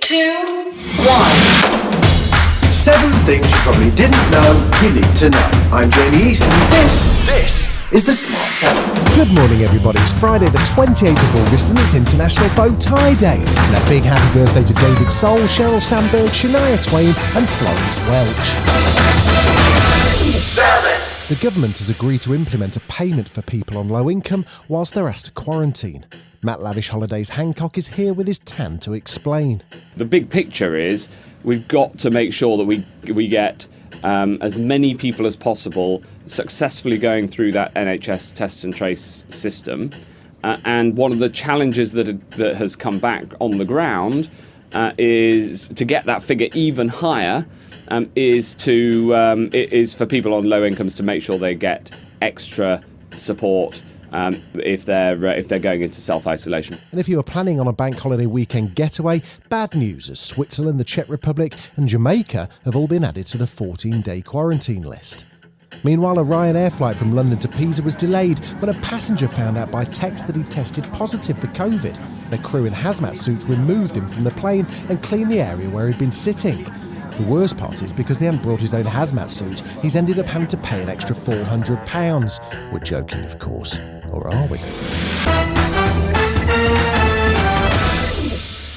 2, 1. 7 things you probably didn't know you need to know. I'm Jamie East and this is the Smart 7. Good morning everybody, it's Friday the 28th of August and it's International Bow Tie Day. And a big happy birthday to David Soul, Sheryl Sandberg, Shania Twain and Florence Welch. 7. The government has agreed to implement a payment for people on low income whilst they're asked to quarantine. Matt Lavish Holidays Hancock is here with his tan to explain. The big picture is we've got to make sure that we get as many people as possible successfully going through that NHS test and trace system. And one of the challenges that has come back on the ground is to get that figure even higher. Is for people on low incomes to make sure they get extra support if they're going into self-isolation. And if you are planning on a bank holiday weekend getaway, bad news as Switzerland, the Czech Republic and Jamaica have all been added to the 14-day quarantine list. Meanwhile, a Ryanair flight from London to Pisa was delayed when a passenger found out by text that he tested positive for COVID. The crew in hazmat suits removed him from the plane and cleaned the area where he'd been sitting. The worst part is because he hadn't brought his own hazmat suit, he's ended up having to pay an extra £400. We're joking, of course. Or are we?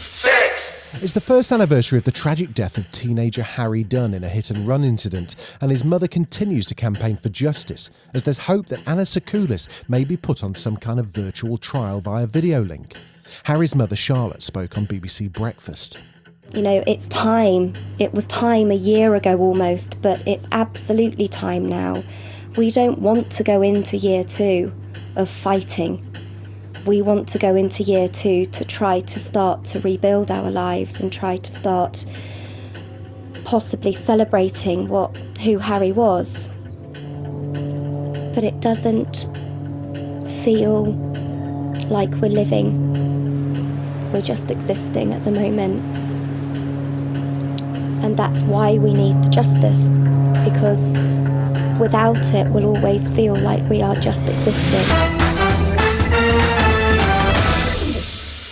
6. It's the first anniversary of the tragic death of teenager Harry Dunn in a hit-and-run incident, and his mother continues to campaign for justice, as there's hope that Anna Sakoulis may be put on some kind of virtual trial via video link. Harry's mother, Charlotte, spoke on BBC Breakfast. You know, it's time. It was time a year ago almost, but it's absolutely time now. We don't want to go into year 2 of fighting. We want to go into year 2 to try to start to rebuild our lives and try to start possibly celebrating who Harry was. But it doesn't feel like we're living. We're just existing at the moment. And that's why we need the justice, because without it, we'll always feel like we are just existing.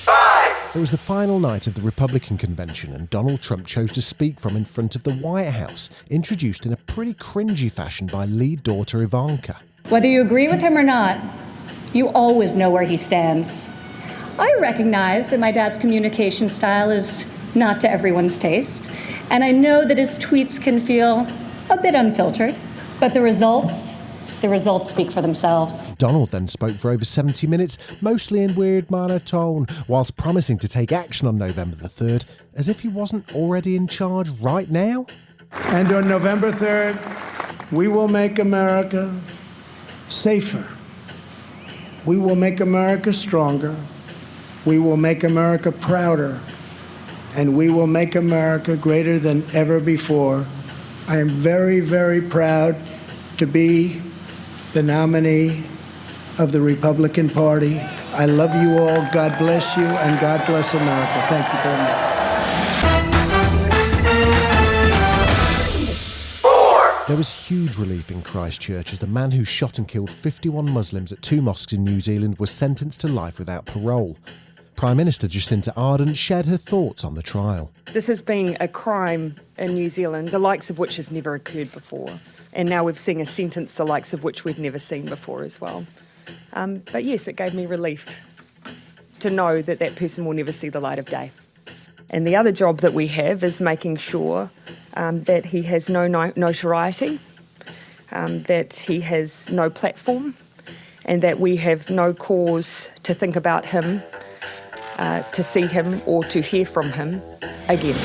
5. It was the final night of the Republican convention and Donald Trump chose to speak from in front of the White House, introduced in a pretty cringy fashion by lead daughter Ivanka. Whether you agree with him or not, you always know where he stands. I recognize that my dad's communication style is not to everyone's taste, and I know that his tweets can feel a bit unfiltered, but the results speak for themselves. Donald then spoke for over 70 minutes, mostly in weird monotone, whilst promising to take action on November the 3rd, as if he wasn't already in charge right now. And on November 3rd, we will make America safer. We will make America stronger. We will make America prouder. And we will make America greater than ever before. I am very, very proud to be the nominee of the Republican Party. I love you all. God bless you, and God bless America. Thank you very much. 4. There was huge relief in Christchurch as the man who shot and killed 51 Muslims at 2 mosques in New Zealand was sentenced to life without parole. Prime Minister Jacinda Ardern shared her thoughts on the trial. This has been a crime in New Zealand, the likes of which has never occurred before. And now we've seen a sentence the likes of which we've never seen before as well. But yes, it gave me relief to know that that person will never see the light of day. And the other job that we have is making sure that he has no notoriety, that he has no platform, and that we have no cause to think about him, to see him or to hear from him again.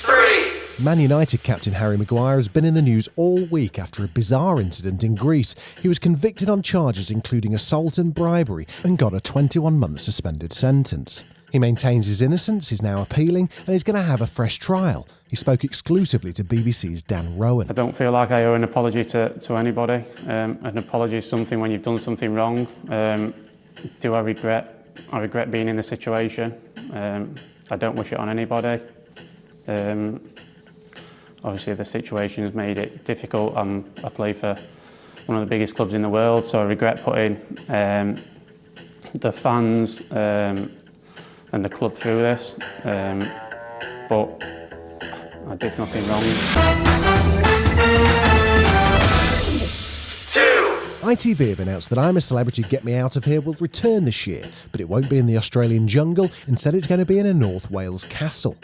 3. Man United captain Harry Maguire has been in the news all week after a bizarre incident in Greece. He was convicted on charges including assault and bribery and got a 21-month suspended sentence. He maintains his innocence, he's now appealing, and he's going to have a fresh trial. He spoke exclusively to BBC's Dan Rowan. I don't feel like I owe an apology to anybody. An apology is something when you've done something wrong. Do I regret? I regret being in the situation. I don't wish it on anybody. Obviously the situation has made it difficult. I play for one of the biggest clubs in the world, so I regret putting the fans and the club through this, but I did nothing wrong. ITV have announced that I'm a Celebrity, Get Me Out of Here will return this year, but it won't be in the Australian jungle. Instead, it's going to be in a North Wales castle.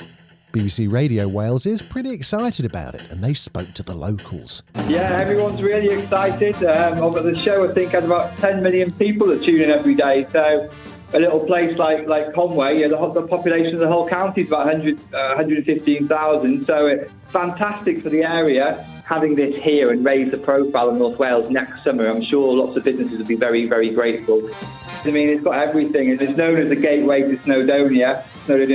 BBC Radio Wales is pretty excited about it, and they spoke to the locals. Yeah, everyone's really excited. Over the show, I think, had about 10 million people that tune in every day. So a little place like Conway, the population of the whole county is about 115,000. So it's fantastic for the area having this here and raise the profile of North Wales next summer. I'm sure lots of businesses will be very, very grateful. I mean, it's got everything, and it's known as the gateway to Snowdonia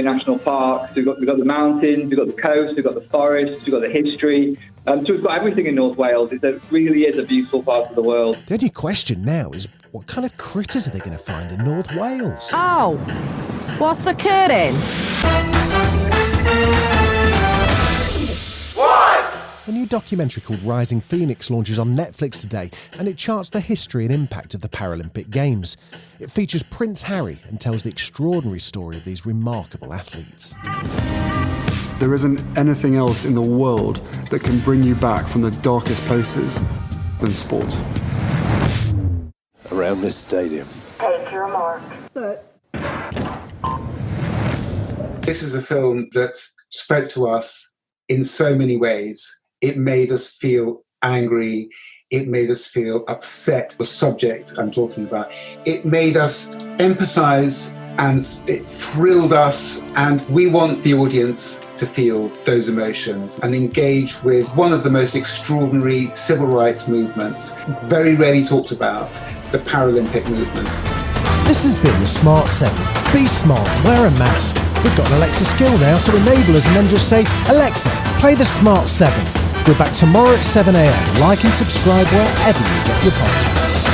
National Park. So we've got the mountains, we've got the coast, we've got the forests, we've got the history. So we've got everything in North Wales. It really is a beautiful part of the world. The only question now is, what kind of critters are they going to find in North Wales? Oh, what's occurring? A new documentary called Rising Phoenix launches on Netflix today, and it charts the history and impact of the Paralympic Games. It features Prince Harry and tells the extraordinary story of these remarkable athletes. There isn't anything else in the world that can bring you back from the darkest places than sport. Around this stadium. Take your mark. This is a film that spoke to us in so many ways. It made us feel angry. It made us feel upset. The subject I'm talking about. It made us empathise, and it thrilled us. And we want the audience to feel those emotions and engage with one of the most extraordinary civil rights movements, very rarely talked about, the Paralympic movement. This has been the Smart 7. Be smart, wear a mask. We've got an Alexa skill now, so enable us and then just say, Alexa, play the Smart 7. We're back tomorrow at 7 a.m. Like and subscribe wherever you get your podcasts.